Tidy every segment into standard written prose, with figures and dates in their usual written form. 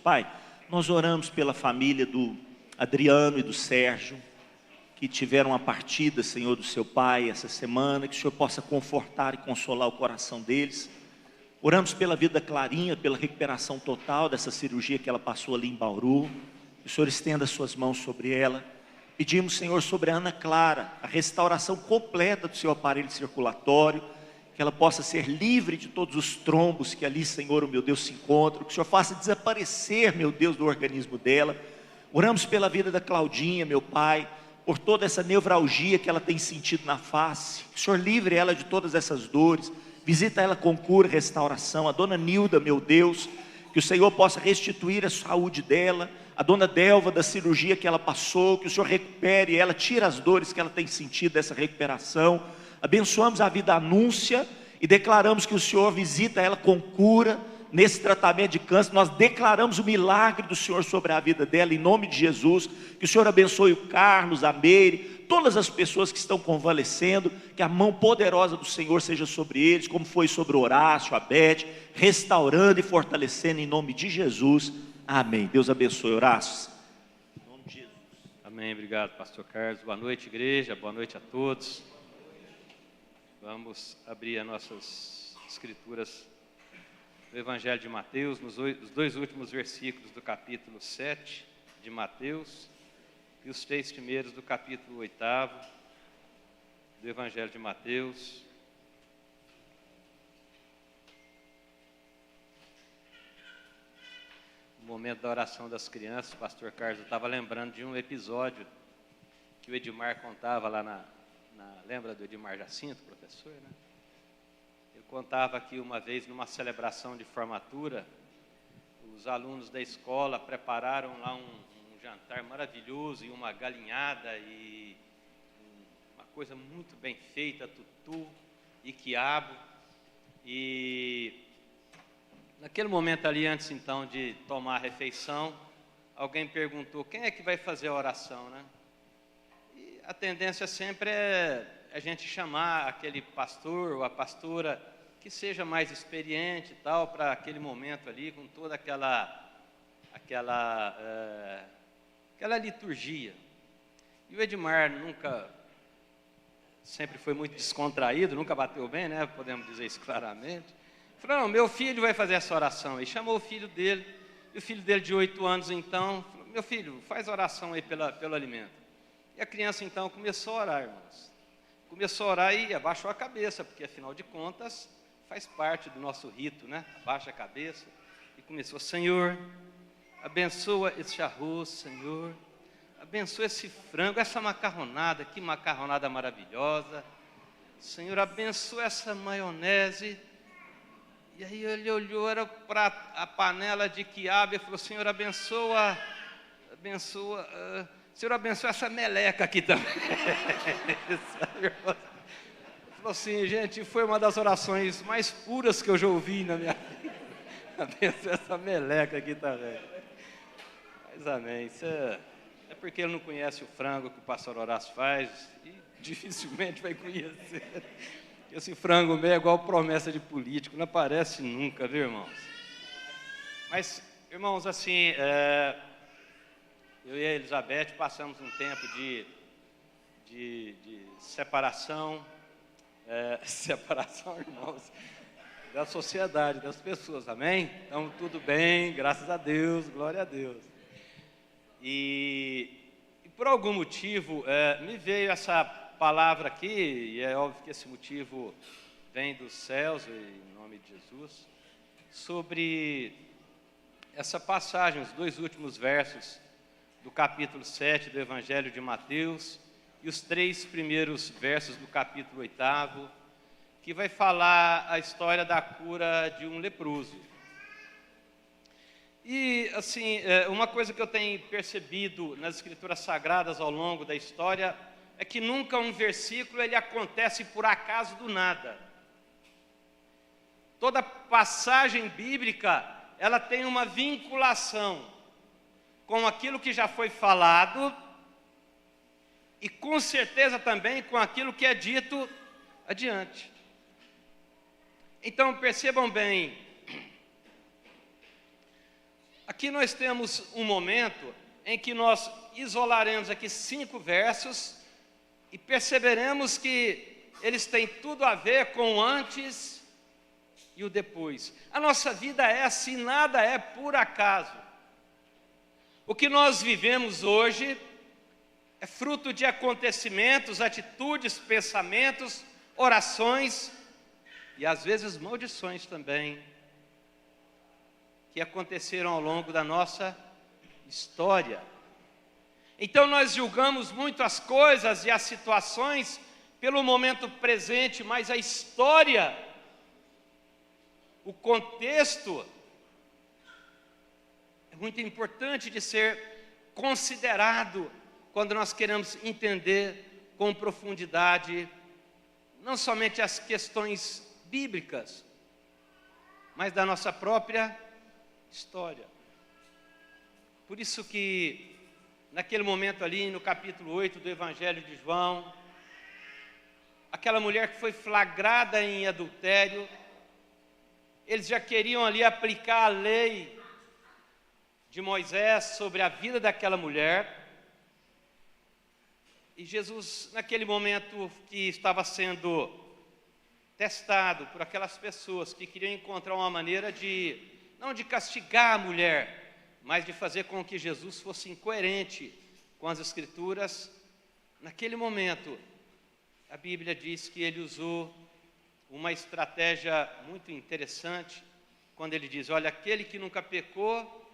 Pai, nós oramos pela família do Adriano e do Sérgio, que tiveram a partida, Senhor, do seu pai essa semana, que o Senhor possa confortar e consolar o coração deles. Oramos pela vida da Clarinha, pela recuperação total dessa cirurgia que ela passou ali em Bauru. Que o Senhor estenda as suas mãos sobre ela. Pedimos, Senhor, sobre a Ana Clara, a restauração completa do seu aparelho circulatório, que ela possa ser livre de todos os trombos que ali, Senhor, o meu Deus, se encontram, que o Senhor faça desaparecer, meu Deus, do organismo dela. Oramos pela vida da Claudinha, meu Pai, por toda essa nevralgia que ela tem sentido na face. Que o Senhor livre ela de todas essas dores, visita ela com cura e restauração. A dona Nilda, meu Deus, que o Senhor possa restituir a saúde dela. A dona Delva, da cirurgia que ela passou, que o Senhor recupere ela, tira as dores que ela tem sentido dessa recuperação. Abençoamos a vida da Anúncia e declaramos que o Senhor visita ela com cura nesse tratamento de câncer. Nós declaramos o milagre do Senhor sobre a vida dela, em nome de Jesus. Que o Senhor abençoe o Carlos, a Meire, todas as pessoas que estão convalescendo, que a mão poderosa do Senhor seja sobre eles, como foi sobre o Horácio, a Beth, restaurando e fortalecendo em nome de Jesus. Amém. Deus abençoe, Horácio. Em nome de Jesus. Amém. Obrigado, pastor Carlos. Boa noite, igreja. Boa noite a todos. Vamos abrir as nossas escrituras do Evangelho de Mateus, nos dois últimos versículos do capítulo 7 de Mateus e os 3 primeiros do capítulo 8 do Evangelho de Mateus. No momento da oração das crianças, o pastor Carlos estava lembrando de um episódio que o Edmar contava lá lembra do Edmar Jacinto, professor, né? Ele contava que uma vez numa celebração de formatura, os alunos da escola prepararam lá um jantar maravilhoso e uma galinhada e uma coisa muito bem feita, tutu e quiabo. E naquele momento ali, antes então de tomar a refeição, alguém perguntou: quem é que vai fazer a oração, né? E a tendência sempre é a gente chamar aquele pastor ou a pastora que seja mais experiente e tal, para aquele momento ali, com toda aquela liturgia. E o Edmar sempre foi muito descontraído, nunca bateu bem, né? Podemos dizer isso claramente. Falou: não, meu filho vai fazer essa oração. E chamou o filho dele, e o filho dele de 8 anos então, falou: meu filho, faz oração aí pelo alimento. E a criança então começou a orar, irmãos. Começou a orar e abaixou a cabeça, porque afinal de contas faz parte do nosso rito, né? Abaixa a cabeça e começou: Senhor, abençoa esse arroz, Senhor, abençoa esse frango, essa macarronada, que macarronada maravilhosa, Senhor, abençoa essa maionese. E aí ele olhou, era para a panela de quiabo e falou: Senhor, Senhor, abençoa essa meleca aqui também. Falou assim: gente, foi uma das orações mais puras que eu já ouvi na minha vida. Abençoa essa meleca aqui também. Mas amém, isso é porque ele não conhece o frango que o pastor Horácio faz e dificilmente vai conhecer. Esse frango meio é igual promessa de político, não aparece nunca, viu, irmãos? Mas, irmãos, assim, eu e a Elizabeth passamos um tempo de separação, irmãos, da sociedade, das pessoas, amém? Então, tudo bem, graças a Deus, glória a Deus. E por algum motivo, me veio essa palavra aqui, e é óbvio que esse motivo vem dos céus, em nome de Jesus, sobre essa passagem, os 2 últimos versos do capítulo 7 do Evangelho de Mateus e os 3 primeiros versos do capítulo 8, que vai falar a história da cura de um leproso. E, assim, uma coisa que eu tenho percebido nas Escrituras Sagradas ao longo da história é que nunca um versículo ele acontece por acaso do nada. Toda passagem bíblica, ela tem uma vinculação com aquilo que já foi falado e com certeza também com aquilo que é dito adiante. Então percebam bem, Aqui nós temos um momento em que nós isolaremos aqui 5 versos e perceberemos que eles têm tudo a ver com o antes e o depois. A nossa vida é assim, nada é por acaso. O que nós vivemos hoje é fruto de acontecimentos, atitudes, pensamentos, orações e às vezes maldições também, que aconteceram ao longo da nossa história. Então nós julgamos muito as coisas e as situações pelo momento presente, mas a história, o contexto, é muito importante de ser considerado quando nós queremos entender com profundidade, não somente as questões bíblicas, mas da nossa própria história. Por isso que, naquele momento ali, no capítulo 8 do Evangelho de João, aquela mulher que foi flagrada em adultério, eles já queriam ali aplicar a lei de Moisés sobre a vida daquela mulher. E Jesus, naquele momento que estava sendo testado por aquelas pessoas que queriam encontrar uma maneira de, não de castigar a mulher, mas de fazer com que Jesus fosse incoerente com as Escrituras, naquele momento, a Bíblia diz que ele usou uma estratégia muito interessante, quando ele diz, olha, aquele que nunca pecou,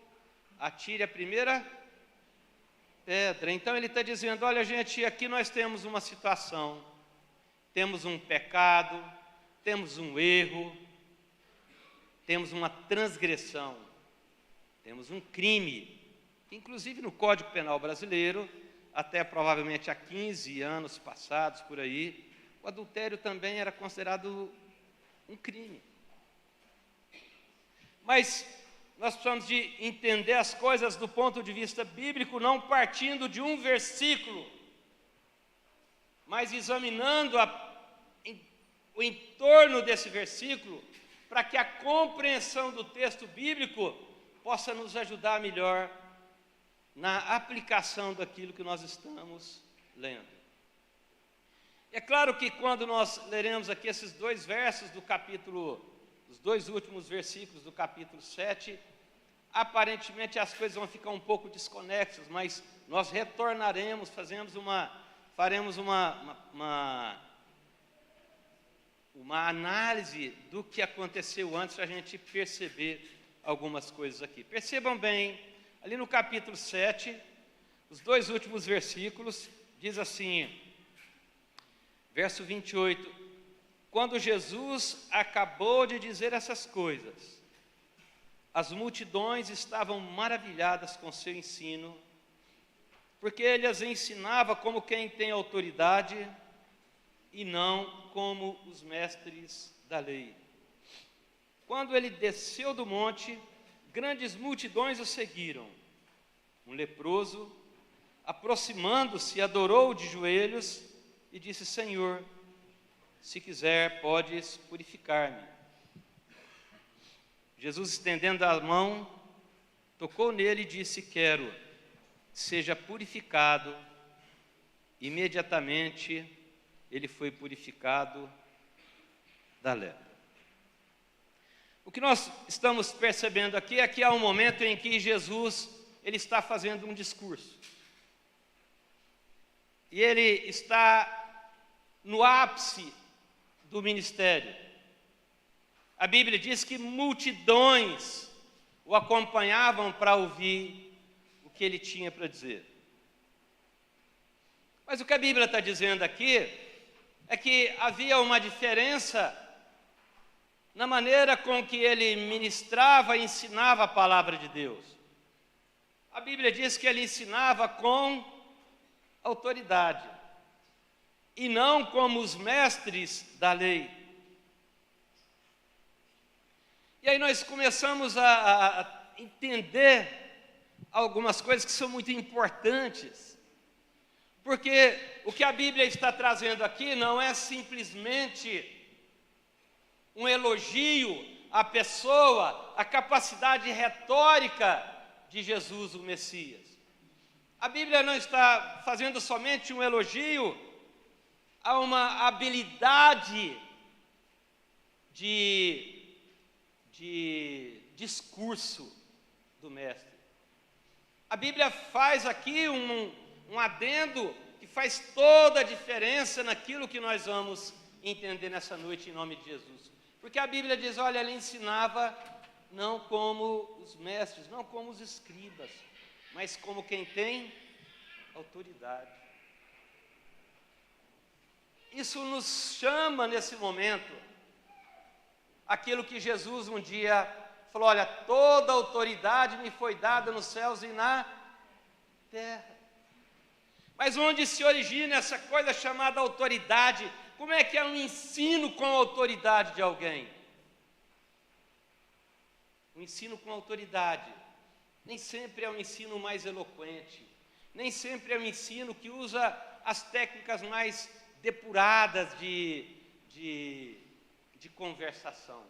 atire a primeira pedra. Então ele está dizendo, olha gente, aqui nós temos uma situação, temos um pecado, temos um erro, temos uma transgressão, temos um crime, que inclusive no Código Penal brasileiro, até provavelmente há 15 anos passados por aí, o adultério também era considerado um crime. Mas nós precisamos de entender as coisas do ponto de vista bíblico, não partindo de um versículo, mas examinando o entorno desse versículo, para que a compreensão do texto bíblico possa nos ajudar melhor na aplicação daquilo que nós estamos lendo. É claro que quando nós leremos aqui esses 2 versos do capítulo, os 2 últimos versículos do capítulo 7, aparentemente as coisas vão ficar um pouco desconexas, mas nós retornaremos, faremos uma análise do que aconteceu antes, para a gente perceber algumas coisas aqui. Percebam bem, ali no capítulo 7, os 2 últimos versículos, diz assim, verso 28, quando Jesus acabou de dizer essas coisas, as multidões estavam maravilhadas com seu ensino, porque ele as ensinava como quem tem autoridade e não como os mestres da lei. Quando ele desceu do monte, grandes multidões o seguiram. Um leproso, aproximando-se, adorou de joelhos e disse, Senhor, se quiser, podes purificar-me. Jesus, estendendo a mão, tocou nele e disse, quero, seja purificado. Imediatamente, ele foi purificado da lepra. O que nós estamos percebendo aqui é que há um momento em que Jesus ele está fazendo um discurso. E ele está no ápice do ministério. A Bíblia diz que multidões o acompanhavam para ouvir o que ele tinha para dizer. Mas o que a Bíblia está dizendo aqui é que havia uma diferença na maneira com que ele ministrava e ensinava a palavra de Deus. A Bíblia diz que ele ensinava com autoridade, e não como os mestres da lei. E aí nós começamos a entender algumas coisas que são muito importantes, porque o que a Bíblia está trazendo aqui não é simplesmente um elogio à pessoa, à capacidade retórica de Jesus, o Messias. A Bíblia não está fazendo somente um elogio a uma habilidade de discurso do Mestre. A Bíblia faz aqui um adendo que faz toda a diferença naquilo que nós vamos entender nessa noite em nome de Jesus. Porque a Bíblia diz, olha, ele ensinava não como os mestres, não como os escribas, mas como quem tem autoridade. Isso nos chama nesse momento aquilo que Jesus um dia falou, olha, toda autoridade me foi dada nos céus e na terra. Mas onde se origina essa coisa chamada autoridade? Como é que é um ensino com a autoridade de alguém? O ensino com autoridade nem sempre é um ensino mais eloquente, nem sempre é um ensino que usa as técnicas mais depuradas de conversação.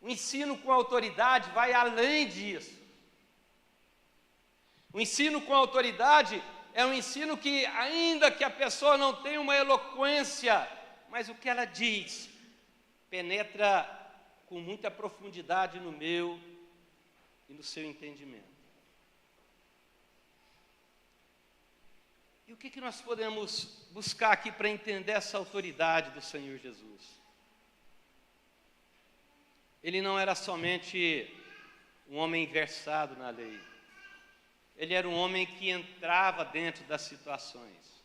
O ensino com autoridade vai além disso. O ensino com autoridade é um ensino que, ainda que a pessoa não tenha uma eloquência, mas o que ela diz penetra com muita profundidade no meu e no seu entendimento. E o que nós podemos buscar aqui para entender essa autoridade do Senhor Jesus? Ele não era somente um homem versado na lei. Ele era um homem que entrava dentro das situações.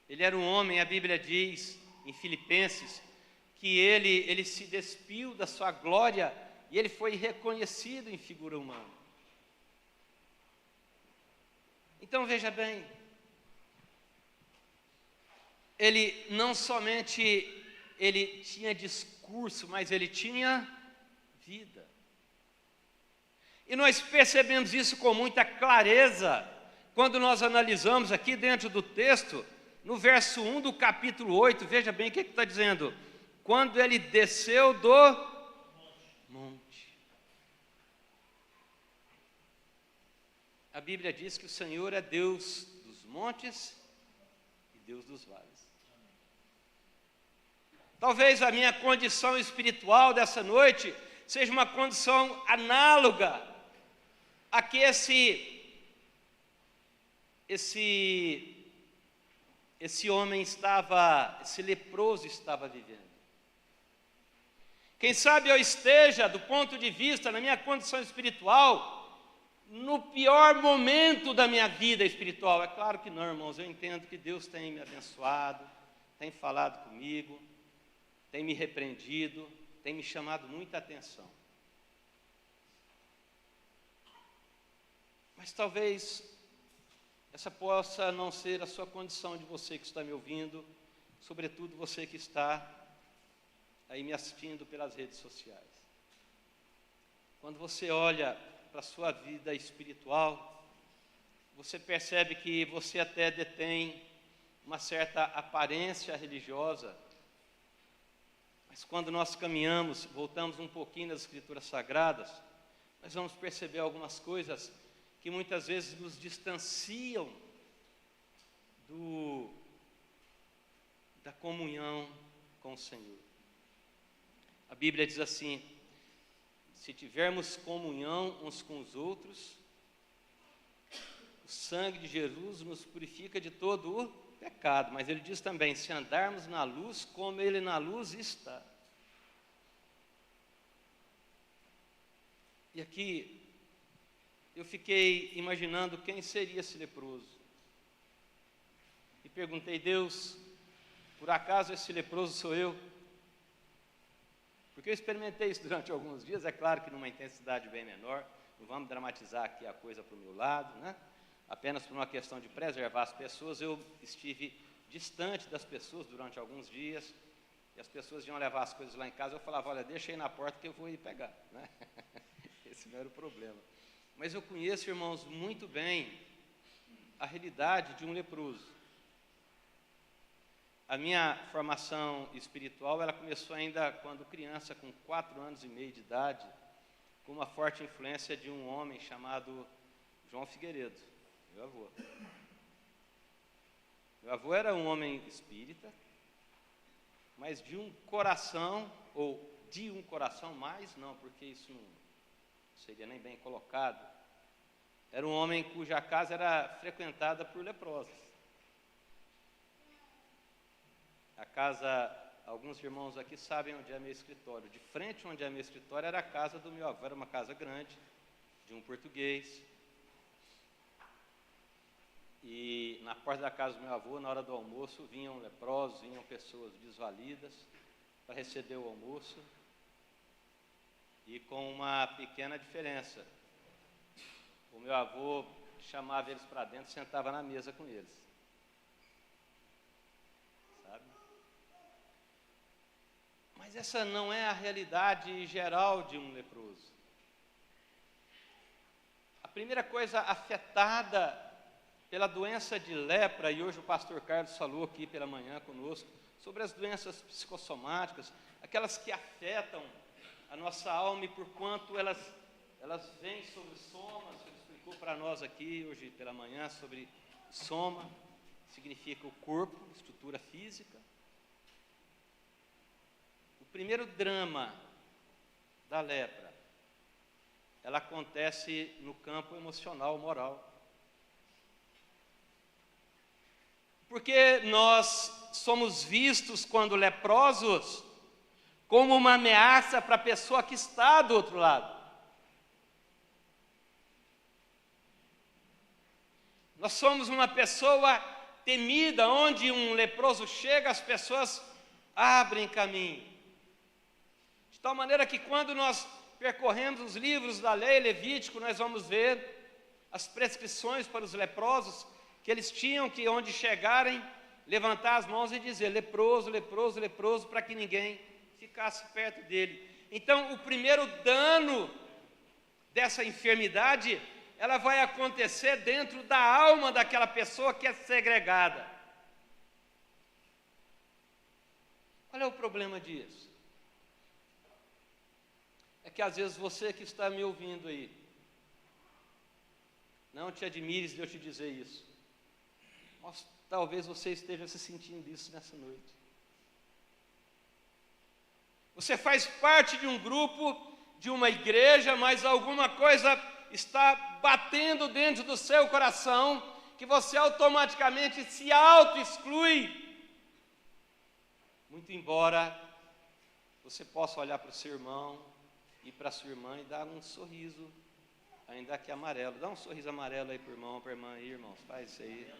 Ele era um homem, a Bíblia diz em Filipenses, que ele se despiu da sua glória e ele foi reconhecido em figura humana. Então veja bem, ele não somente ele tinha discurso, mas ele tinha vida. E nós percebemos isso com muita clareza quando nós analisamos aqui dentro do texto, no verso 1 do capítulo 8, veja bem o que está dizendo. Quando ele desceu do monte. A Bíblia diz que o Senhor é Deus dos montes e Deus dos vales. Talvez a minha condição espiritual dessa noite seja uma condição análoga a que esse homem estava, esse leproso estava vivendo. Quem sabe eu esteja, do ponto de vista, na minha condição espiritual, no pior momento da minha vida espiritual. É claro que não, irmãos, eu entendo que Deus tem me abençoado, tem falado comigo, tem me repreendido, tem me chamado muita atenção. Mas talvez essa possa não ser a sua condição de você que está me ouvindo, sobretudo você que está aí me assistindo pelas redes sociais. Quando você olha para a sua vida espiritual, você percebe que você até detém uma certa aparência religiosa, mas quando nós caminhamos, voltamos um pouquinho nas Escrituras Sagradas, nós vamos perceber algumas coisas que muitas vezes nos distanciam da comunhão com o Senhor. A Bíblia diz assim, se tivermos comunhão uns com os outros, o sangue de Jesus nos purifica de todo o pecado. Mas ele diz também, se andarmos na luz, como ele na luz está. E aqui, eu fiquei imaginando quem seria esse leproso. E perguntei, Deus, por acaso esse leproso sou eu? Porque eu experimentei isso durante alguns dias, é claro que numa intensidade bem menor, não vamos dramatizar aqui a coisa para o meu lado, né? Apenas por uma questão de preservar as pessoas, eu estive distante das pessoas durante alguns dias, e as pessoas iam levar as coisas lá em casa, eu falava, olha, deixa aí na porta que eu vou ir pegar, né? Esse não era o problema. Mas eu conheço, irmãos, muito bem a realidade de um leproso. A minha formação espiritual, ela começou ainda quando criança, com 4 anos e meio de idade, com uma forte influência de um homem chamado João Figueiredo, meu avô. Meu avô era um homem espírita, mas de um coração, ou de um coração mais, não, porque isso não seria nem bem colocado. Era um homem cuja casa era frequentada por leprosos. A casa, alguns irmãos aqui sabem onde é meu escritório. De frente onde é meu escritório era a casa do meu avô, era uma casa grande, de um português. E na porta da casa do meu avô, na hora do almoço, vinham leprosos, vinham pessoas desvalidas para receber o almoço. E com uma pequena diferença. O meu avô chamava eles para dentro e sentava na mesa com eles. Sabe? Mas essa não é a realidade geral de um leproso. A primeira coisa afetada pela doença de lepra, e hoje o pastor Carlos falou aqui pela manhã conosco, sobre as doenças psicossomáticas, aquelas que afetam a nossa alma e por quanto elas vêm sobre somas. Ele explicou para nós aqui hoje pela manhã sobre soma, significa o corpo, estrutura física. O primeiro drama da lepra, ela acontece no campo emocional, moral. Porque nós somos vistos, quando leprosos, como uma ameaça para a pessoa que está do outro lado. Nós somos uma pessoa temida, onde um leproso chega, as pessoas abrem caminho. De tal maneira que quando nós percorremos os livros da lei, Levítico, nós vamos ver as prescrições para os leprosos, que eles tinham que, onde chegarem, levantar as mãos e dizer leproso, leproso, leproso, para que ninguém ficasse perto dele. Então, o primeiro dano dessa enfermidade, ela vai acontecer dentro da alma daquela pessoa que é segregada. Qual é o problema disso? É que às vezes você que está me ouvindo aí, não te admires de eu te dizer isso, mas talvez você esteja se sentindo isso nessa noite. Você faz parte de um grupo, de uma igreja, mas alguma coisa está batendo dentro do seu coração, que você automaticamente se auto-exclui. Muito embora você possa olhar para o seu irmão e para a sua irmã e dar um sorriso, ainda que amarelo. Dá um sorriso amarelo aí para o irmão, para a irmã aí, irmãos. Faz isso aí.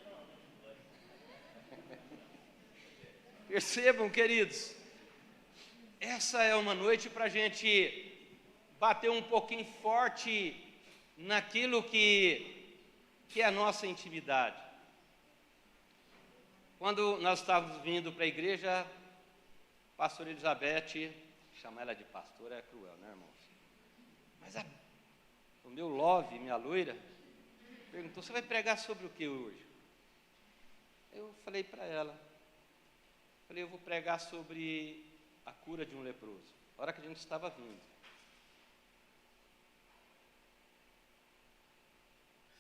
Percebam, queridos, essa é uma noite para a gente bater um pouquinho forte naquilo que é a nossa intimidade. Quando nós estávamos vindo para a igreja, a pastora Elizabeth, chamar ela de pastora é cruel, né, irmãos? Mas o meu love, minha loira, perguntou, você vai pregar sobre o que hoje? Eu falei para ela, eu vou pregar sobre a cura de um leproso. A hora que a gente estava vindo.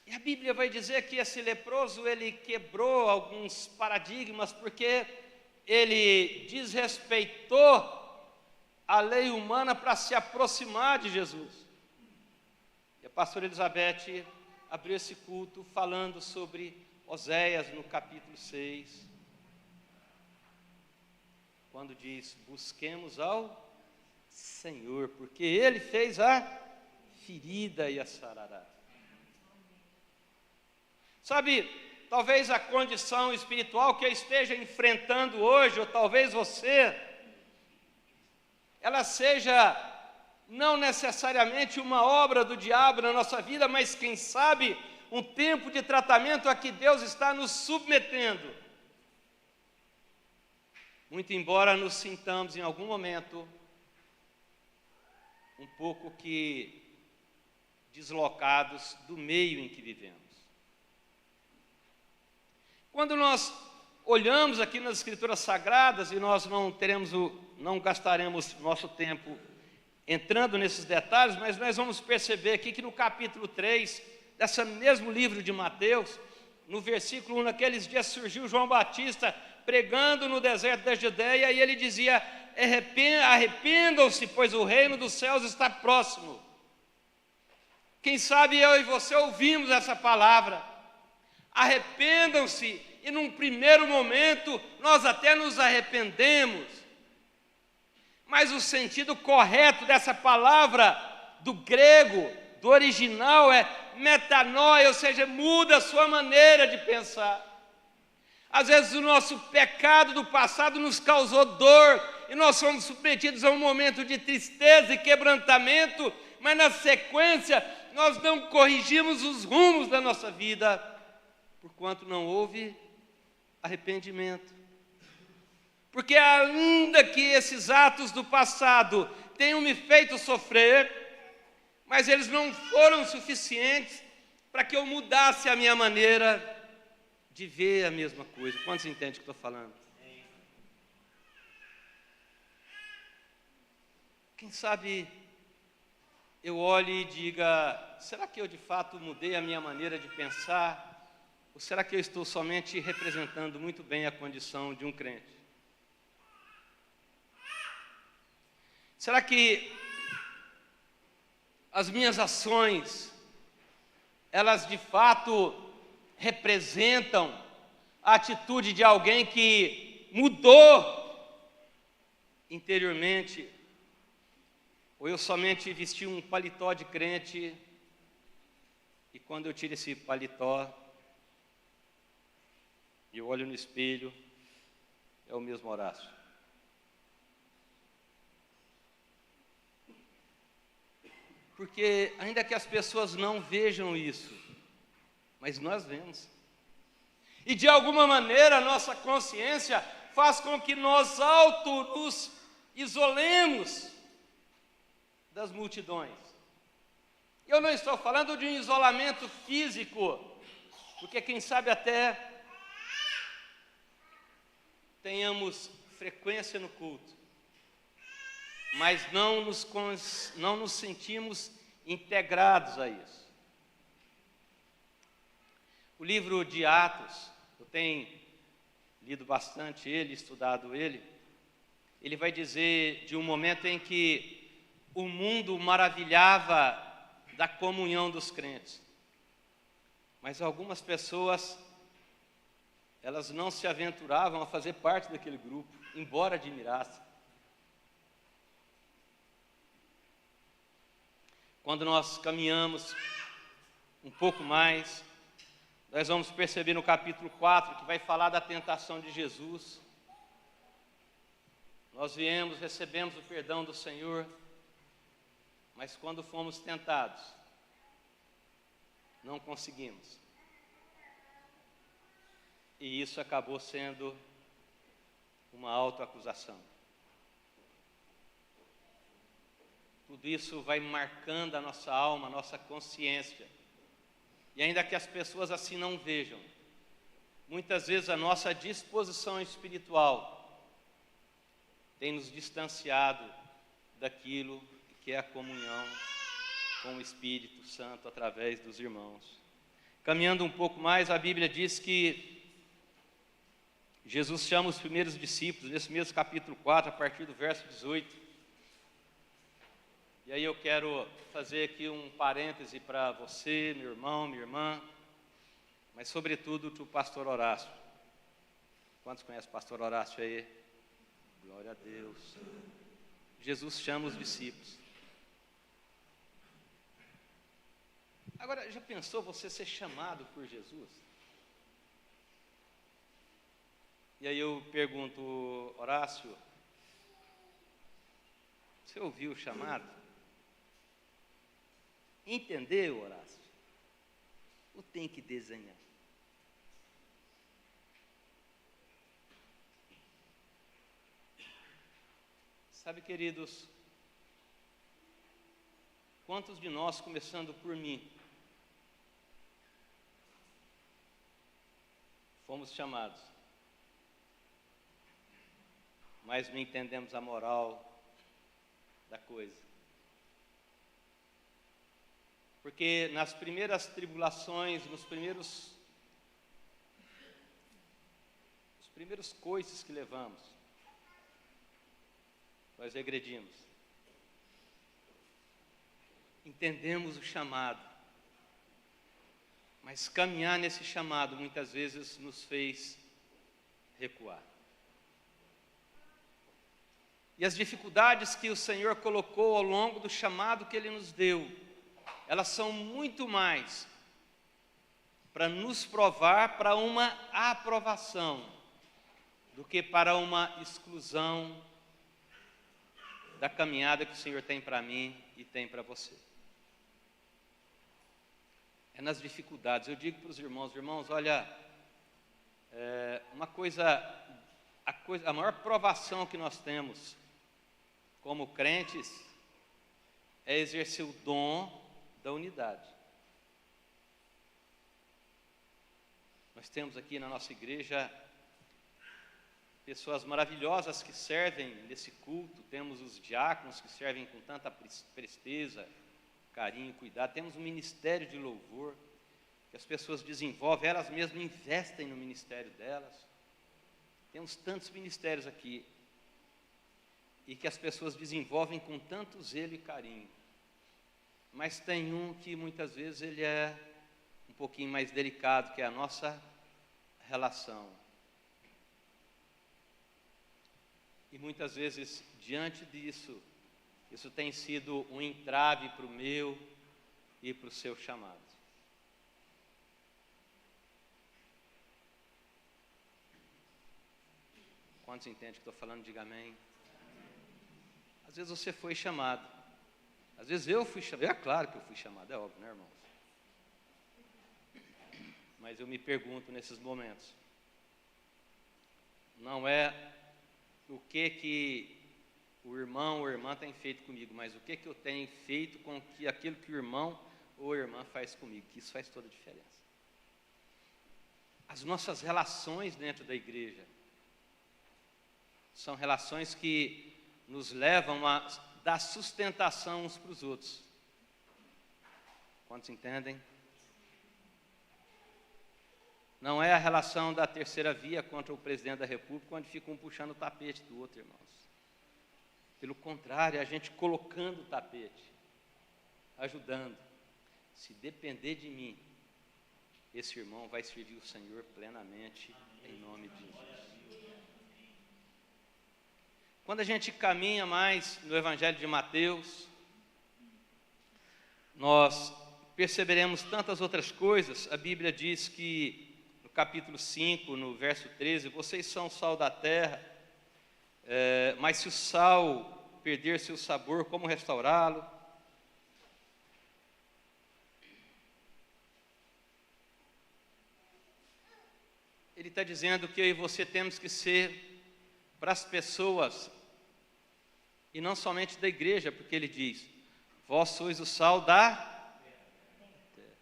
E a Bíblia vai dizer que esse leproso, ele quebrou alguns paradigmas, porque ele desrespeitou a lei humana para se aproximar de Jesus. E a pastora Elizabeth abriu esse culto falando sobre Oséias no capítulo 6, quando diz, busquemos ao Senhor, porque Ele fez a ferida e a sarará. Sabe, talvez a condição espiritual que eu esteja enfrentando hoje, ou talvez você, ela seja não necessariamente uma obra do diabo na nossa vida, mas quem sabe um tempo de tratamento a que Deus está nos submetendo. Muito embora nos sintamos em algum momento um pouco que deslocados do meio em que vivemos. Quando nós olhamos aqui nas Escrituras Sagradas, e nós não gastaremos nosso tempo entrando nesses detalhes, mas nós vamos perceber aqui que no capítulo 3, desse mesmo livro de Mateus, no versículo 1, naqueles dias surgiu João Batista pregando no deserto da Judeia, e ele dizia: arrependam-se, pois o reino dos céus está próximo. Quem sabe eu e você ouvimos essa palavra, arrependam-se, e num primeiro momento nós até nos arrependemos, mas o sentido correto dessa palavra do grego, do original, é metanoia, ou seja, muda a sua maneira de pensar. Às vezes o nosso pecado do passado nos causou dor, e nós somos submetidos a um momento de tristeza e quebrantamento, mas na sequência nós não corrigimos os rumos da nossa vida, porquanto não houve arrependimento. Porque ainda que esses atos do passado tenham me feito sofrer, mas eles não foram suficientes para que eu mudasse a minha maneira de ver a mesma coisa. Quantos entendem o que estou falando? Quem sabe eu olhe e diga: será que eu de fato mudei a minha maneira de pensar? Ou será que eu estou somente representando muito bem a condição de um crente? Será que as minhas ações, elas de fato representam a atitude de alguém que mudou interiormente? Ou eu somente vesti um paletó de crente, e quando eu tiro esse paletó e eu olho no espelho, é o mesmo Horácio? Porque ainda que as pessoas não vejam isso, mas nós vemos. E de alguma maneira a nossa consciência faz com que nós nos isolemos das multidões. Eu não estou falando de um isolamento físico, porque quem sabe até tenhamos frequência no culto, mas não nos sentimos integrados a isso. O livro de Atos, eu tenho lido bastante ele, estudado ele, ele vai dizer de um momento em que o mundo maravilhava da comunhão dos crentes, mas algumas pessoas, elas não se aventuravam a fazer parte daquele grupo, embora admirassem. Quando nós caminhamos um pouco mais, nós vamos perceber no capítulo 4, que vai falar da tentação de Jesus. Nós recebemos o perdão do Senhor, mas quando fomos tentados, não conseguimos. E isso acabou sendo uma autoacusação. Tudo isso vai marcando a nossa alma, a nossa consciência. E ainda que as pessoas assim não vejam, muitas vezes a nossa disposição espiritual tem nos distanciado daquilo que é a comunhão com o Espírito Santo através dos irmãos. Caminhando um pouco mais, a Bíblia diz que Jesus chama os primeiros discípulos, nesse mesmo capítulo 4, a partir do verso 18. E aí eu quero fazer aqui um parêntese para você, meu irmão, minha irmã, mas sobretudo para o pastor Horácio. Quantos conhecem o pastor Horácio aí? Glória a Deus. Jesus chama os discípulos. Agora, já pensou você ser chamado por Jesus? E aí eu pergunto: Horácio, você ouviu o chamado? Entendeu, Horácio? Ou tem que desenhar? Sabe, queridos, quantos de nós, começando por mim, fomos chamados, mas não entendemos a moral da coisa? Porque nas primeiras tribulações, os primeiros coices que levamos, nós regredimos. Entendemos o chamado, mas caminhar nesse chamado muitas vezes nos fez recuar. E as dificuldades que o Senhor colocou ao longo do chamado que Ele nos deu, elas são muito mais para nos provar para uma aprovação do que para uma exclusão da caminhada que o Senhor tem para mim e tem para você. É nas dificuldades. Eu digo para os irmãos, olha, a maior provação que nós temos como crentes é exercer o dom da unidade. Nós temos aqui na nossa igreja pessoas maravilhosas que servem nesse culto, temos os diáconos que servem com tanta presteza, carinho, cuidado, temos um ministério de louvor, que as pessoas desenvolvem, elas mesmas investem no ministério delas, temos tantos ministérios aqui, e que as pessoas desenvolvem com tanto zelo e carinho, mas tem um que muitas vezes ele é um pouquinho mais delicado, que é a nossa relação. E muitas vezes, diante disso, isso tem sido um entrave para o meu e para o seu chamado. Quantos entendem que estou falando? Diga amém. Às vezes você foi chamado. Às vezes eu fui chamado. É claro que eu fui chamado, é óbvio, né, irmãos? Mas eu me pergunto nesses momentos, não é o que o irmão ou a irmã tem feito comigo, mas o que eu tenho feito com aquilo que o irmão ou a irmã faz comigo, que isso faz toda a diferença. As nossas relações dentro da igreja são relações que nos levam a dar sustentação uns para os outros. Quantos entendem? Não é a relação da terceira via contra o presidente da República, onde fica um puxando o tapete do outro, irmãos. Pelo contrário, é a gente colocando o tapete, ajudando. Se depender de mim, esse irmão vai servir o Senhor plenamente, em nome de Jesus. Quando a gente caminha mais no Evangelho de Mateus, nós perceberemos tantas outras coisas. A Bíblia diz que, no capítulo 5, no verso 13, vocês são o sal da terra, mas se o sal perder seu sabor, como restaurá-lo? Ele está dizendo que eu e você temos que ser para as pessoas, e não somente da igreja, porque ele diz, vós sois o sal da terra.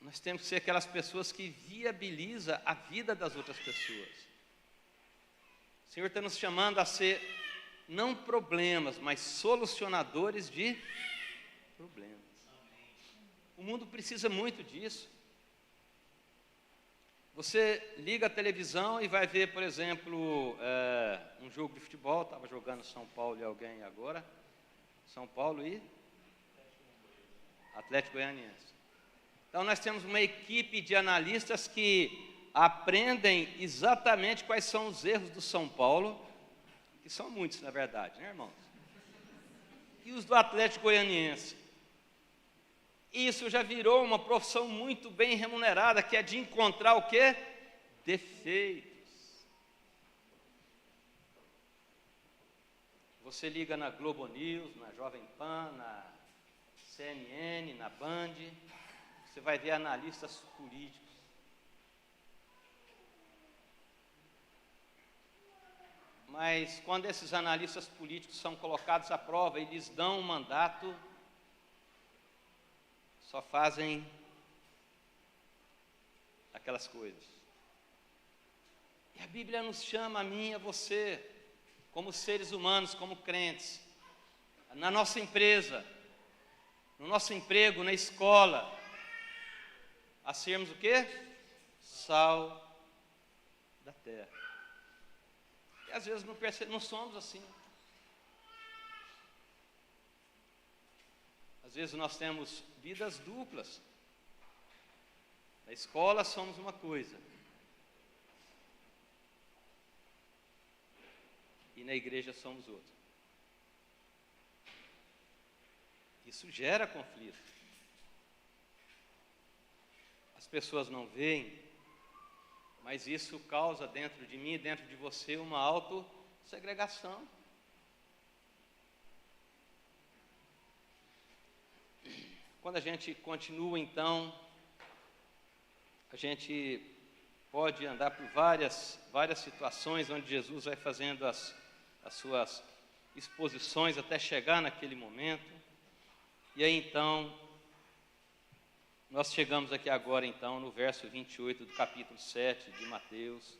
Nós temos que ser aquelas pessoas que viabilizam a vida das outras pessoas. O Senhor está nos chamando a ser, não problemas, mas solucionadores de problemas. O mundo precisa muito disso. Você liga a televisão e vai ver, por exemplo, um jogo de futebol. Estava jogando São Paulo e alguém agora. São Paulo e Atlético Goianiense. Então nós temos uma equipe de analistas que aprendem exatamente quais são os erros do São Paulo, que são muitos na verdade, né, irmãos? E os do Atlético Goianiense. Isso já virou uma profissão muito bem remunerada, que é de encontrar o quê? Defeitos. Você liga na Globo News, na Jovem Pan, na CNN, na Band, você vai ver analistas políticos. Mas quando esses analistas políticos são colocados à prova e lhes dão um mandato, só fazem aquelas coisas. E a Bíblia nos chama, a mim e a você, como seres humanos, como crentes, na nossa empresa, no nosso emprego, na escola, a sermos o quê? Sal da terra. E às vezes não somos assim. Às vezes nós temos vidas duplas. Na escola somos uma coisa. E na igreja somos outra. Isso gera conflito. As pessoas não veem, mas isso causa dentro de mim, dentro de você, uma autossegregação. Quando a gente continua, então, a gente pode andar por várias situações onde Jesus vai fazendo as suas exposições até chegar naquele momento. E aí, então, nós chegamos aqui agora, então, no verso 28 do capítulo 7 de Mateus.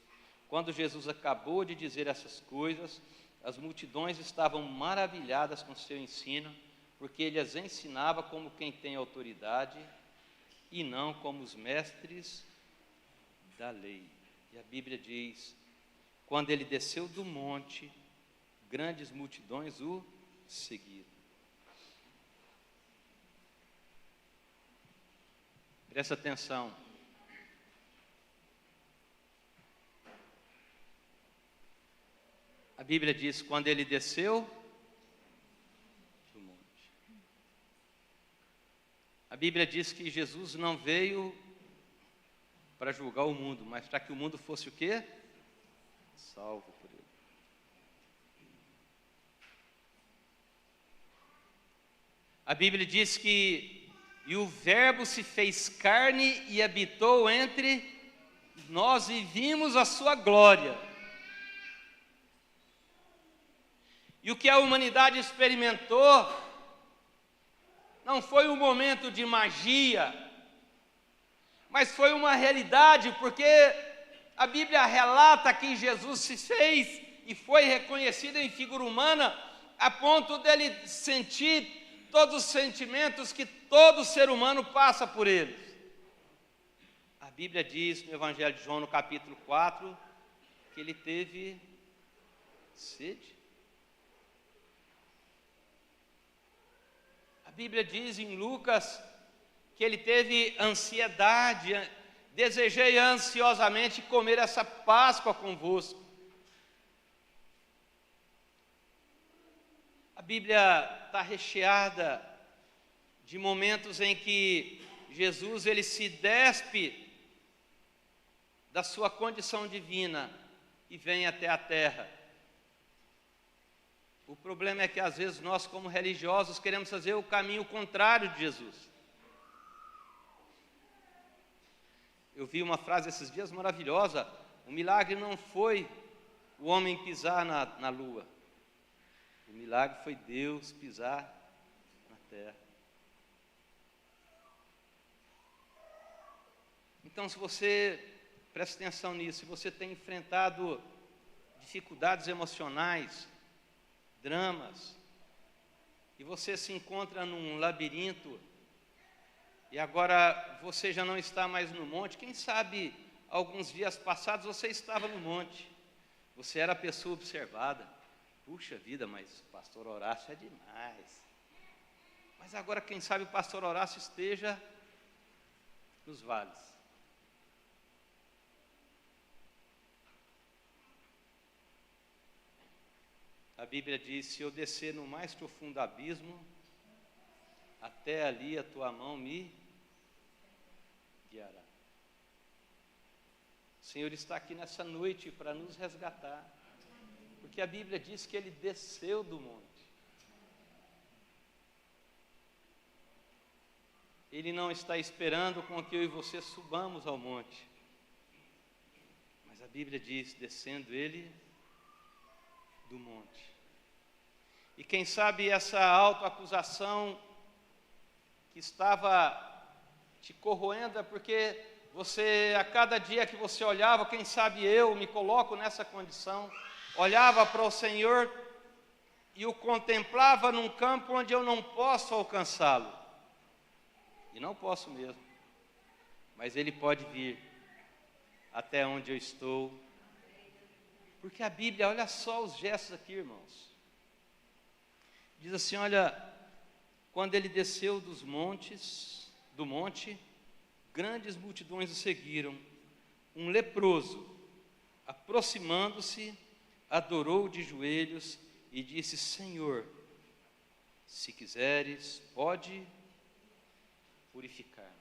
Quando Jesus acabou de dizer essas coisas, as multidões estavam maravilhadas com seu ensino, porque ele as ensinava como quem tem autoridade e não como os mestres da lei. E a Bíblia diz, quando ele desceu do monte, grandes multidões o seguiram. Presta atenção. A Bíblia diz, quando ele desceu do monte. A Bíblia diz que Jesus não veio para julgar o mundo, mas para que o mundo fosse o quê? Salvo por ele. A Bíblia diz que e o Verbo se fez carne e habitou entre nós e vimos a sua glória. E o que a humanidade experimentou não foi um momento de magia, mas foi uma realidade, porque a Bíblia relata que Jesus se fez e foi reconhecido em figura humana a ponto dele sentir todos os sentimentos que todo ser humano passa por eles. A Bíblia diz no Evangelho de João, no capítulo 4, que ele teve sede. A Bíblia diz em Lucas que ele teve ansiedade, desejei ansiosamente comer essa Páscoa convosco. A Bíblia está recheada de momentos em que Jesus ele se despe da sua condição divina e vem até a terra. O problema é que às vezes nós, como religiosos, queremos fazer o caminho contrário de Jesus. Eu vi uma frase esses dias maravilhosa: o milagre não foi o homem pisar na lua, o milagre foi Deus pisar na terra. Então, se você, presta atenção nisso, se você tem enfrentado dificuldades emocionais, dramas, e você se encontra num labirinto, e agora você já não está mais no monte, quem sabe alguns dias passados você estava no monte, você era a pessoa observada, puxa vida, mas o pastor Horácio é demais, mas agora quem sabe o pastor Horácio esteja nos vales. A Bíblia diz, se eu descer no mais profundo abismo, até ali a tua mão me guiará. O Senhor está aqui nessa noite para nos resgatar, porque a Bíblia diz que Ele desceu do monte. Ele não está esperando com que eu e você subamos ao monte, mas a Bíblia diz, descendo Ele do monte. E quem sabe essa autoacusação que estava te corroendo é porque você, a cada dia que você olhava, quem sabe eu me coloco nessa condição, olhava para o Senhor e o contemplava num campo onde eu não posso alcançá-lo. e não posso mesmo, mas ele pode vir até onde eu estou, porque a Bíblia, olha só os gestos aqui, irmãos, diz assim, olha, quando ele desceu do monte, grandes multidões o seguiram, um leproso, aproximando-se, adorou de joelhos e disse, Senhor, se quiseres, pode purificar.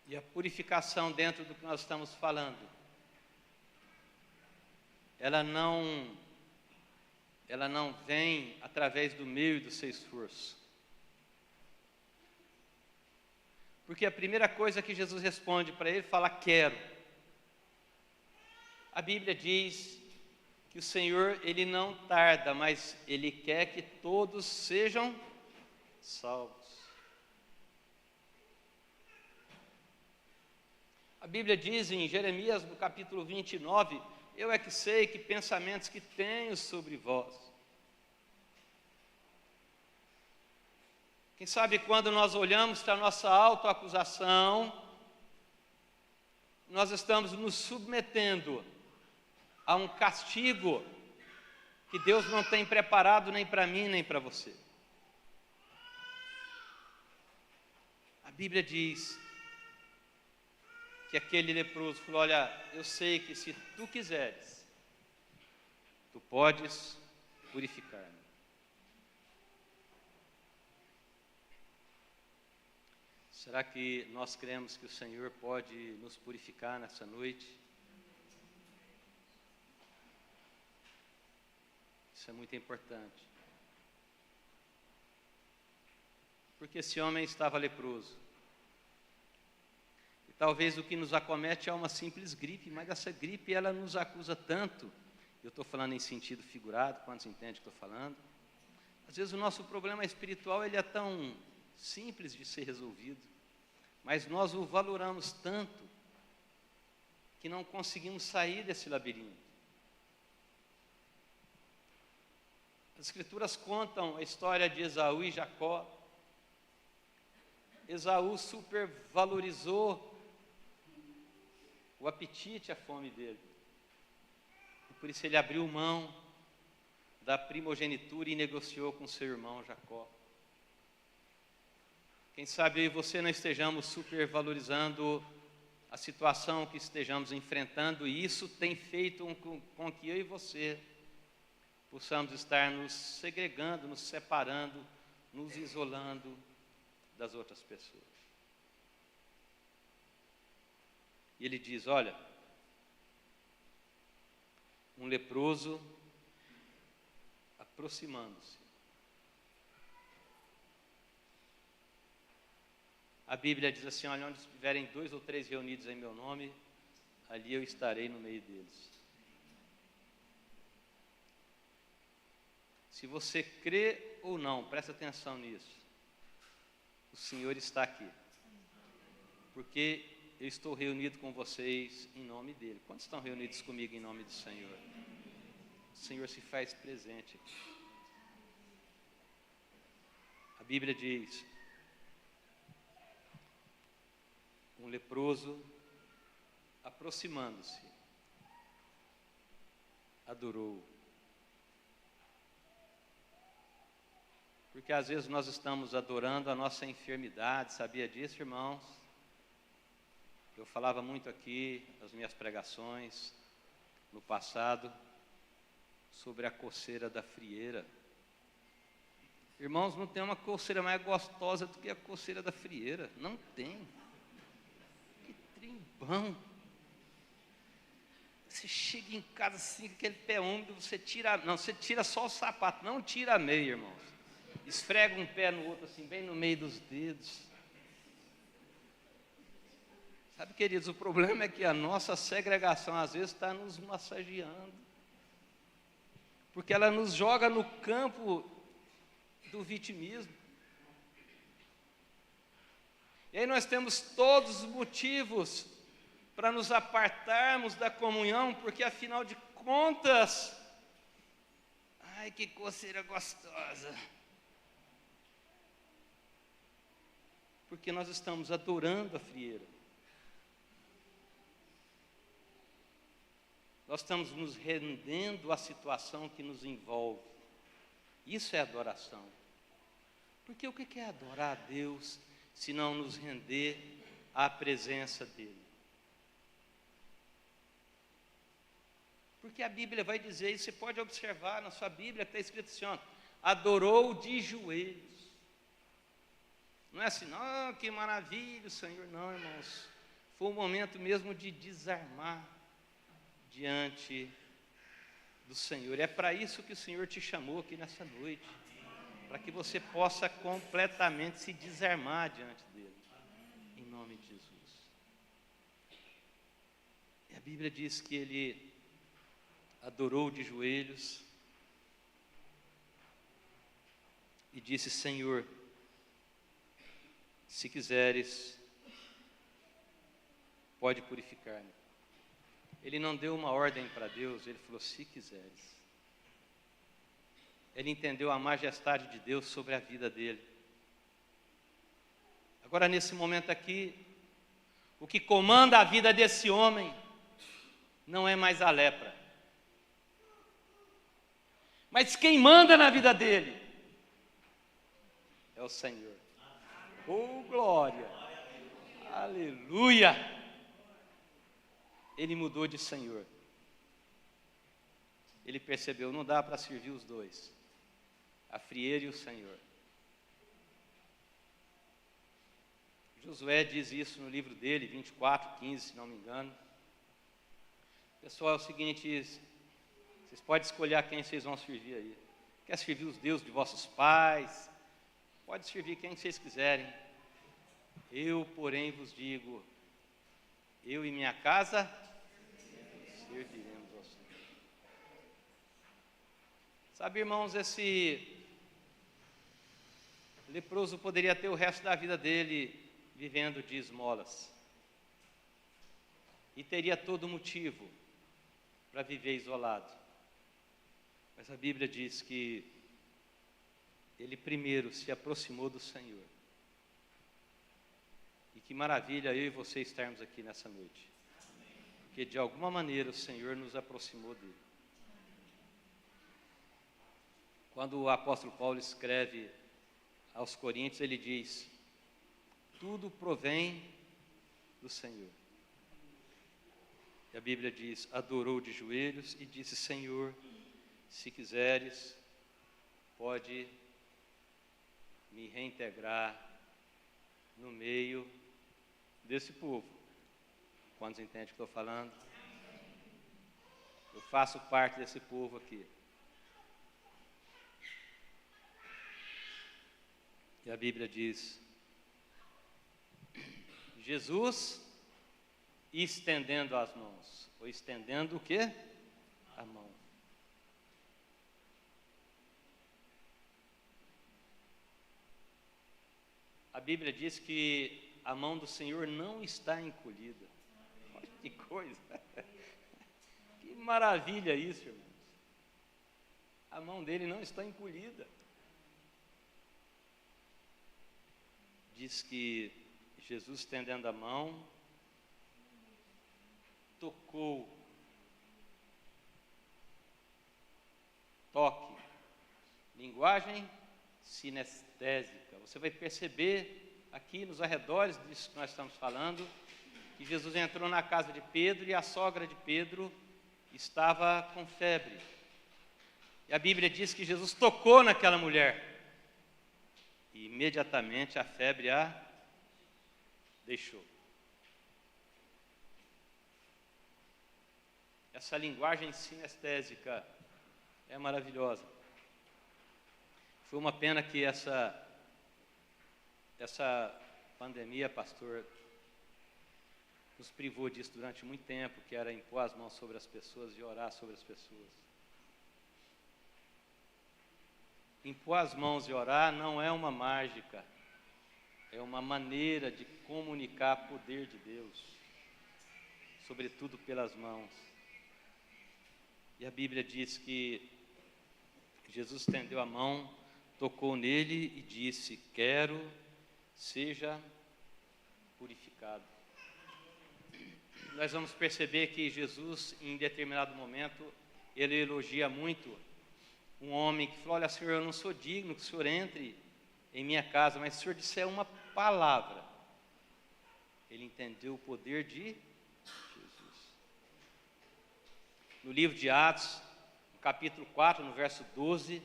E a purificação dentro do que nós estamos falando, ela não vem através do meu e do seu esforço. Porque a primeira coisa que Jesus responde para ele, fala, quero. A Bíblia diz que o Senhor, Ele não tarda, mas Ele quer que todos sejam salvos. A Bíblia diz em Jeremias, no capítulo 29, eu é que sei que pensamentos que tenho sobre vós. Quem sabe quando nós olhamos para a nossa autoacusação, nós estamos nos submetendo a um castigo que Deus não tem preparado nem para mim, nem para você. A Bíblia diz que aquele leproso falou, olha, eu sei que se tu quiseres, tu podes purificar-me. Será que nós cremos que o Senhor pode nos purificar nessa noite? Isso é muito importante. Porque esse homem estava leproso. E talvez o que nos acomete é uma simples gripe, mas essa gripe ela nos acusa tanto. Eu estou falando em sentido figurado, quantos entendem o que estou falando? Às vezes o nosso problema espiritual ele é tão simples de ser resolvido, mas nós o valoramos tanto que não conseguimos sair desse labirinto. As Escrituras contam a história de Esaú e Jacó. Esaú supervalorizou o apetite, a fome dele. E por isso ele abriu mão da primogenitura e negociou com seu irmão Jacó. Quem sabe eu e você não estejamos supervalorizando a situação que estejamos enfrentando, e isso tem feito com que eu e você possamos estar nos segregando, nos separando, nos isolando das outras pessoas. E ele diz, olha, um leproso aproximando-se. A Bíblia diz assim, olha, onde estiverem 2 ou 3 reunidos em meu nome, ali eu estarei no meio deles. Se você crê ou não, presta atenção nisso. O Senhor está aqui. Porque eu estou reunido com vocês em nome dEle. Quantos estão reunidos comigo em nome do Senhor? O Senhor se faz presente aqui. A Bíblia diz, um leproso, aproximando-se, adorou. Porque às vezes nós estamos adorando a nossa enfermidade, sabia disso, irmãos? Eu falava muito aqui nas minhas pregações, no passado, sobre a coceira da frieira. Irmãos, não tem uma coceira mais gostosa do que a coceira da frieira, não tem. Que trem bom. Você chega em casa assim, com aquele pé úmido, você tira só o sapato, não tira a meia, irmãos. Esfrega um pé no outro, assim, bem no meio dos dedos. Sabe, queridos, o problema é que a nossa segregação, às vezes, está nos massageando. Porque ela nos joga no campo do vitimismo. E aí nós temos todos os motivos para nos apartarmos da comunhão, porque, afinal de contas, ai, que coceira gostosa. porque nós estamos adorando a frieira. Nós estamos nos rendendo à situação que nos envolve. Isso é adoração. Porque o que é adorar a Deus se não nos render à presença dEle? Porque a Bíblia vai dizer, e você pode observar na sua Bíblia, está escrito assim, ó, adorou de joelhos. Não é assim, não, que maravilha, Senhor. Não, irmãos, foi um momento mesmo de desarmar diante do Senhor. É para isso que o Senhor te chamou aqui nessa noite, para que você possa completamente se desarmar diante dele, em nome de Jesus. E a Bíblia diz que ele adorou de joelhos e disse: Senhor, se quiseres, pode purificar-me. Ele não deu uma ordem para Deus, ele falou: se quiseres. Ele entendeu a majestade de Deus sobre a vida dele. Agora, nesse momento aqui, o que comanda a vida desse homem não é mais a lepra. Mas quem manda na vida dele é o Senhor. Oh, glória! Aleluia! Ele mudou de Senhor. Ele percebeu, não dá para servir os dois, a frieira e o Senhor. Josué diz isso no livro dele, 24:15, se não me engano. Pessoal, é o seguinte, vocês podem escolher a quem vocês vão servir aí. Quer servir os deuses de vossos pais? Pode servir quem vocês quiserem. Eu, porém, vos digo, eu e minha casa serviremos ao Senhor. Sabe, irmãos, esse leproso poderia ter o resto da vida dele vivendo de esmolas. E teria todo motivo para viver isolado. Mas a Bíblia diz que ele primeiro se aproximou do Senhor. E que maravilha eu e você estarmos aqui nessa noite. Porque de alguma maneira o Senhor nos aproximou dele. Quando o apóstolo Paulo escreve aos Coríntios, ele diz: tudo provém do Senhor. E a Bíblia diz: adorou de joelhos e disse: Senhor, se quiseres, pode me reintegrar no meio desse povo. Quantos entendem o que estou falando? Eu faço parte desse povo aqui. E a Bíblia diz: Jesus estendendo as mãos. Ou estendendo o quê? A mão. A Bíblia diz que a mão do Senhor não está encolhida. Olha que coisa! Que maravilha isso, irmãos. A mão dele não está encolhida. Diz que Jesus, estendendo a mão, tocou. Toque. Linguagem sinestésica. Você vai perceber aqui nos arredores disso que nós estamos falando, que Jesus entrou na casa de Pedro e a sogra de Pedro estava com febre. E a Bíblia diz que Jesus tocou naquela mulher. E imediatamente a febre a deixou. Essa linguagem sinestésica é maravilhosa. Foi uma pena que essa pandemia, pastor, nos privou disso durante muito tempo, que era impor as mãos sobre as pessoas e orar sobre as pessoas. Impor as mãos e orar não é uma mágica, é uma maneira de comunicar o poder de Deus, sobretudo pelas mãos. E a Bíblia diz que Jesus estendeu a mão, tocou nele e disse: quero, seja purificado. Nós vamos perceber que Jesus, em determinado momento, ele elogia muito um homem que falou: olha, Senhor, eu não sou digno que o Senhor entre em minha casa, mas se o Senhor disser uma palavra. Ele entendeu o poder de Jesus. No livro de Atos, no capítulo 4, no verso 12,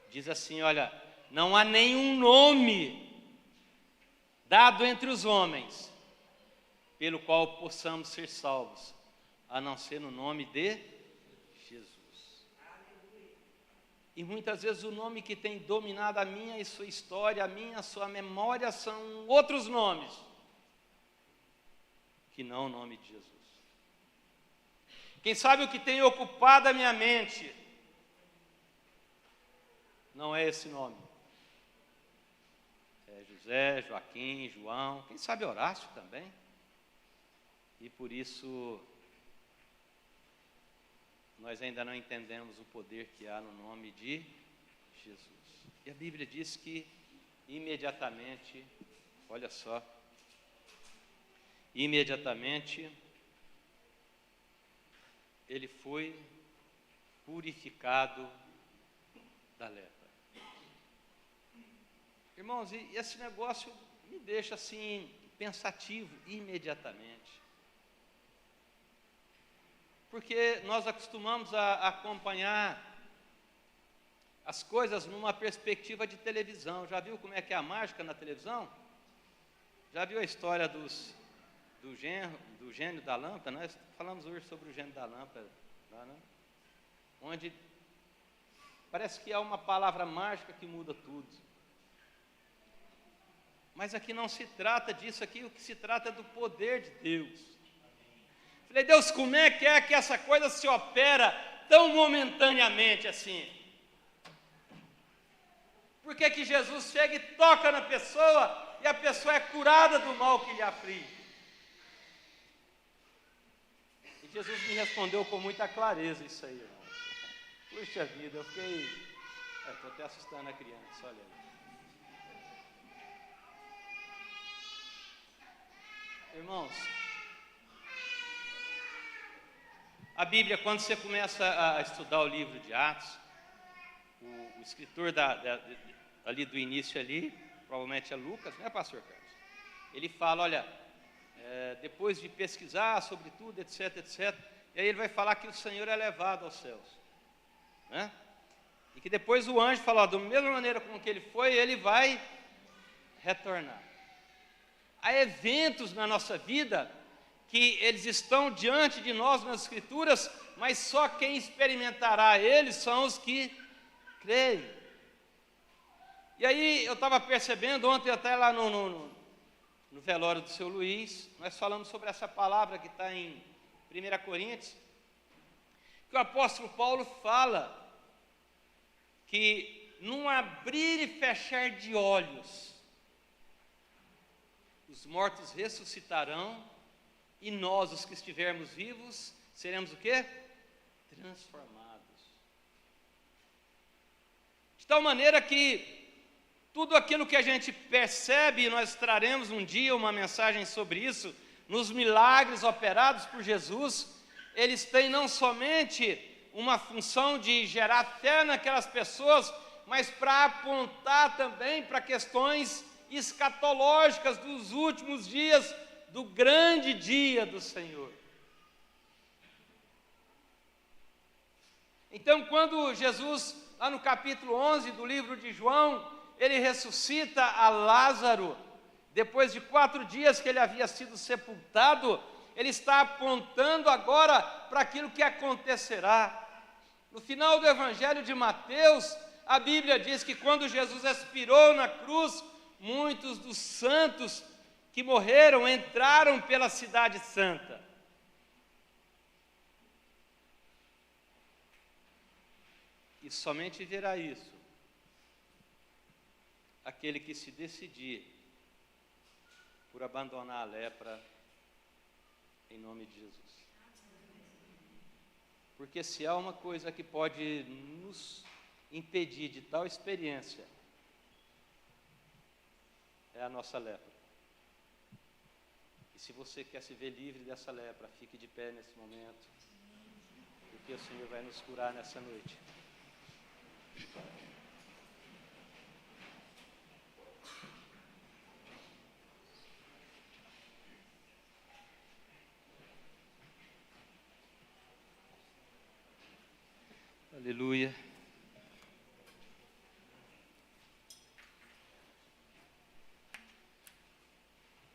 diz assim: olha, não há nenhum nome dado entre os homens pelo qual possamos ser salvos, a não ser no nome de Jesus. E muitas vezes o nome que tem dominado a minha e sua história, a minha, a sua memória, são outros nomes, que não o nome de Jesus. Quem sabe o que tem ocupado a minha mente não é esse nome. É José, Joaquim, João, quem sabe Horácio também. E por isso nós ainda não entendemos o poder que há no nome de Jesus. E a Bíblia diz que imediatamente, olha só, imediatamente ele foi purificado da lepra. Irmãos, e esse negócio me deixa assim pensativo imediatamente. Porque nós acostumamos a acompanhar as coisas numa perspectiva de televisão. Já viu como é que é a mágica na televisão? Já viu a história do gênio da lâmpada? Nós falamos hoje sobre o gênio da lâmpada, né? Onde parece que há uma palavra mágica que muda tudo. Mas aqui não se trata disso, aqui o que se trata é do poder de Deus. Falei: Deus, como é que essa coisa se opera tão momentaneamente assim? Por que que Jesus chega e toca na pessoa e a pessoa é curada do mal que lhe aflige? E Jesus me respondeu com muita clareza isso aí, irmão. Puxa vida, eu fiquei... Estou até assustando a criança, olha aí. Irmãos, a Bíblia, quando você começa a estudar o livro de Atos, o escritor ali do início ali, provavelmente é Lucas, né, pastor Carlos? Ele fala, olha, depois de pesquisar sobre tudo, etc, etc, e aí ele vai falar que o Senhor é levado aos céus, né? E que depois o anjo fala, ó, da mesma maneira como que ele foi, ele vai retornar. Há eventos na nossa vida que eles estão diante de nós nas Escrituras, mas só quem experimentará eles são os que creem. E aí eu estava percebendo ontem, até lá no velório do seu Luiz, nós falamos sobre essa palavra que está em 1 Coríntios, que o apóstolo Paulo fala que num abrir e fechar de olhos, os mortos ressuscitarão e nós, os que estivermos vivos, seremos o quê? Transformados. De tal maneira que tudo aquilo que a gente percebe, e nós traremos um dia uma mensagem sobre isso, nos milagres operados por Jesus, eles têm não somente uma função de gerar fé naquelas pessoas, mas para apontar também para questões escatológicas dos últimos dias, do grande dia do Senhor. Então, quando Jesus, lá no capítulo 11 do livro de João, ele ressuscita a Lázaro, depois de 4 dias que ele havia sido sepultado, ele está apontando agora para aquilo que acontecerá. No final do Evangelho de Mateus, a Bíblia diz que quando Jesus expirou na cruz, muitos dos santos que morreram entraram pela cidade santa. E somente verá isso aquele que se decidir por abandonar a lepra em nome de Jesus. Porque se há uma coisa que pode nos impedir de tal experiência, é a nossa lepra. se você quer se ver livre dessa lepra, fique de pé nesse momento, porque o Senhor vai nos curar nessa noite. Aleluia.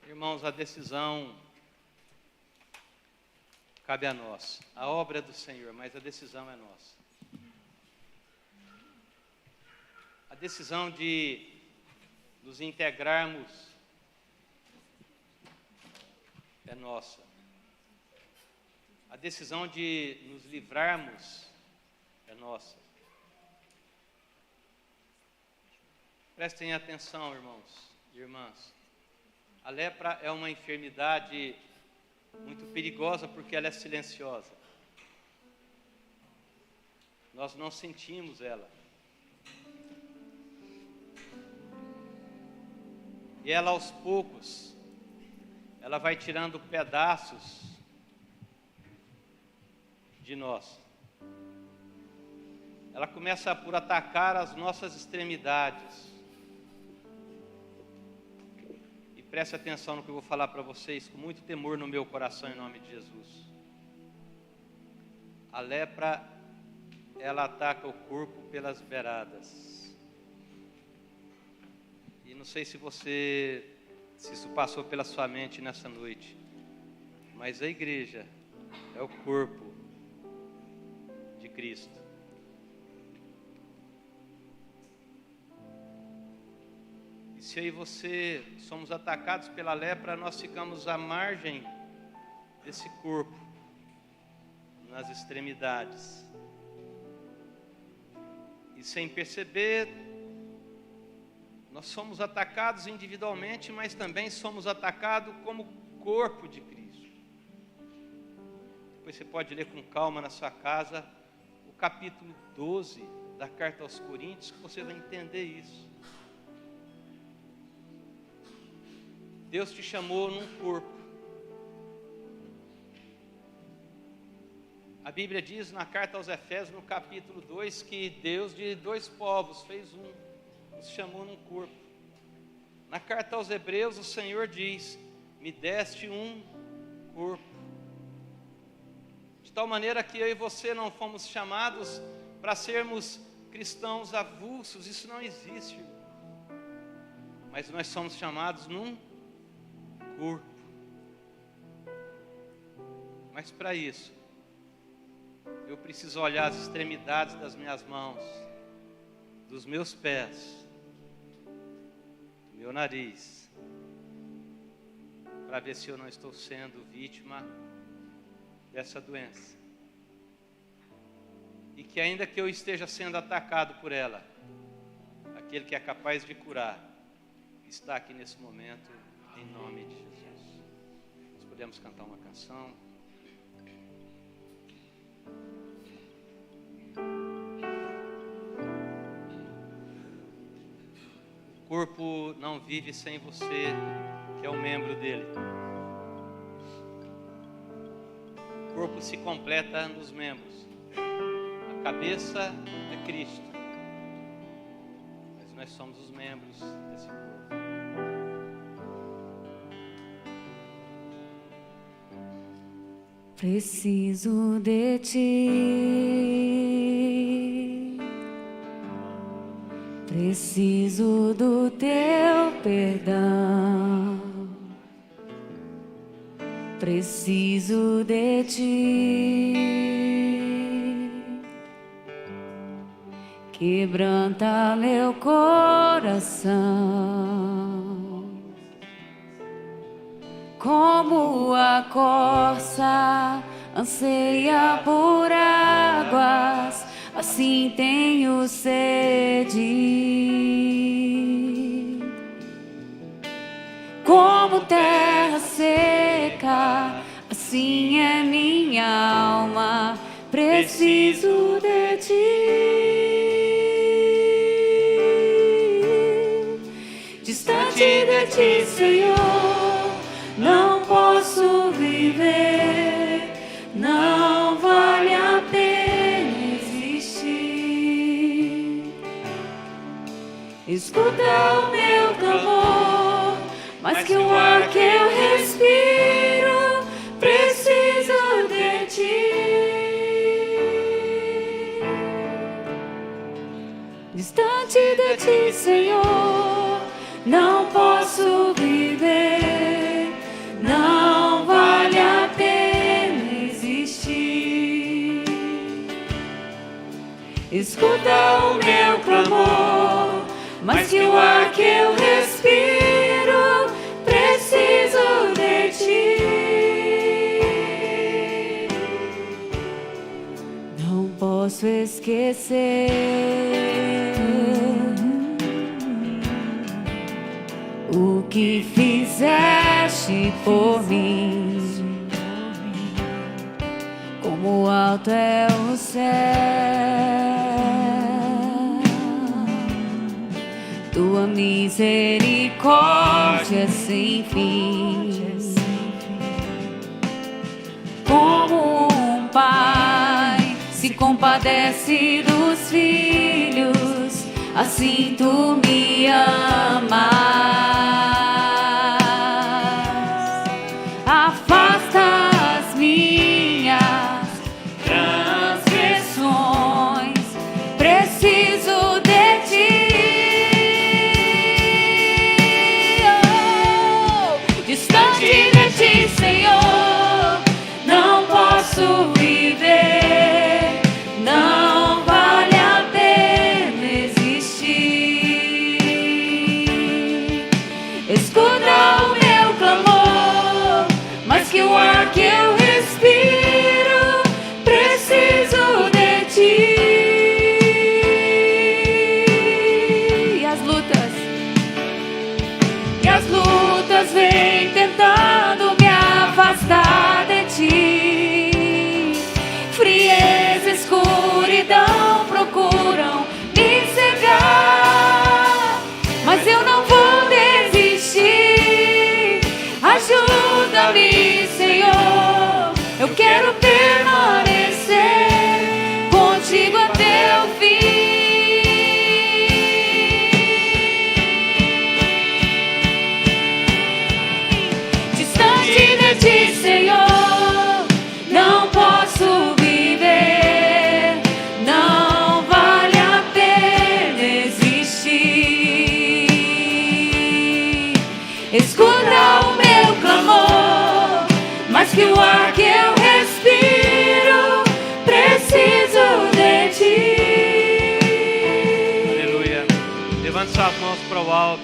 Irmãos, a decisão cabe a nós. A obra é do Senhor, mas a decisão é nossa. A decisão de nos integrarmos é nossa. A decisão de nos livrarmos é nossa. Prestem atenção, irmãos e irmãs. A lepra é uma enfermidade muito perigosa porque ela é silenciosa. Nós não sentimos ela. E ela aos poucos, ela vai tirando pedaços de nós. Ela começa por atacar as nossas extremidades. E preste atenção no que eu vou falar para vocês, com muito temor no meu coração, em nome de Jesus. A lepra, ela ataca o corpo pelas beiradas. E não sei se isso passou pela sua mente nessa noite, mas a igreja é o corpo de Cristo. E se eu e você somos atacados pela lepra, nós ficamos à margem desse corpo, nas extremidades. E sem perceber, nós somos atacados individualmente, mas também somos atacados como corpo de Cristo. Depois você pode ler com calma na sua casa o capítulo 12 da carta aos Coríntios, que você vai entender isso. Deus te chamou num corpo. A Bíblia diz na carta aos Efésios, no capítulo 2, que Deus de dois povos fez um, nos chamou num corpo. Na carta aos Hebreus, o Senhor diz: me deste um corpo. De tal maneira que eu e você não fomos chamados para sermos cristãos avulsos, isso não existe. Mas nós somos chamados num corpo. Mas para isso, eu preciso olhar as extremidades das minhas mãos, dos meus pés, do meu nariz, para ver se eu não estou sendo vítima dessa doença. E que ainda que eu esteja sendo atacado por ela, aquele que é capaz de curar está aqui nesse momento, em nome de Jesus. Nós podemos cantar uma canção. O corpo não vive sem você, que é um membro dele. O corpo se completa nos membros. A cabeça é Cristo, mas nós somos os membros desse corpo. Preciso de ti, preciso do teu perdão, preciso de ti, quebranta meu coração. Como a corça anseia por águas, assim tenho sede. Como terra seca, assim é minha alma, preciso de ti. Distante de ti, Senhor, não posso Escuta o meu clamor, mais que o ar que eu respiro, preciso de ti. Distante de ti, Senhor, não posso viver, não vale a pena existir. Escuta o meu clamor, mais que o ar que eu respiro, preciso de ti. Não posso esquecer o que fizeste por mim. Como alto é o céu, tua misericórdia sem fim. Como um pai se compadece dos filhos, assim tu me amas. Afasta as minhas transgressões, preciso de ti. Oh, distante de ti, Senhor, não posso viver, não vale a pena existir. Escuta o meu clamor, mais que o ar que eu respiro, preciso de ti. E as lutas vêm tentando me afastar de ti. Frieza, escuridão procuram me cegar, mas eu não vou desistir. Ajuda-me, Senhor, eu quero permanecer contigo até o fim. Distante de ti, Senhor, não posso viver, não vale a pena existir. Escuta o meu clamor, mais que o ar que eu respiro, preciso de ti. Aleluia. Levante suas mãos para o alto.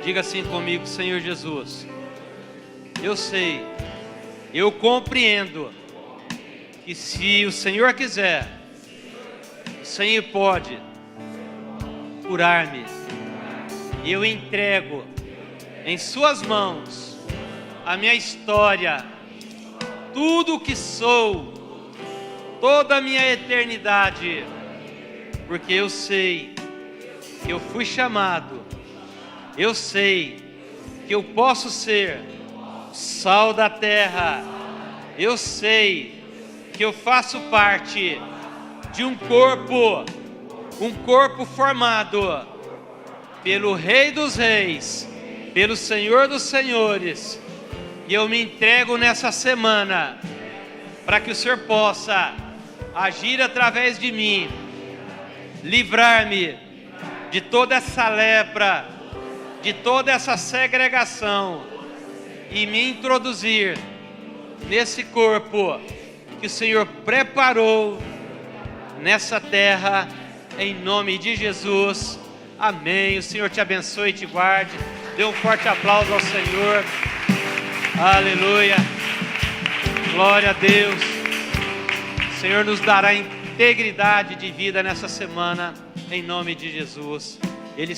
Diga assim comigo: Senhor Jesus, eu sei, eu compreendo que se o Senhor quiser, o Senhor pode curar-me. E eu entrego em suas mãos a minha história, tudo o que sou, toda a minha eternidade, porque eu sei que eu fui chamado, eu sei que eu posso ser sal da terra, eu sei que eu faço parte de um corpo formado pelo Rei dos Reis, pelo Senhor dos Senhores. E eu me entrego nessa semana para que o Senhor possa agir através de mim, livrar-me de toda essa lepra, de toda essa segregação e me introduzir nesse corpo que o Senhor preparou nessa terra, em nome de Jesus. Amém. O Senhor te abençoe e te guarde. Dê um forte aplauso ao Senhor. Aleluia. Glória a Deus. O Senhor nos dará integridade de vida nessa semana, em nome de Jesus.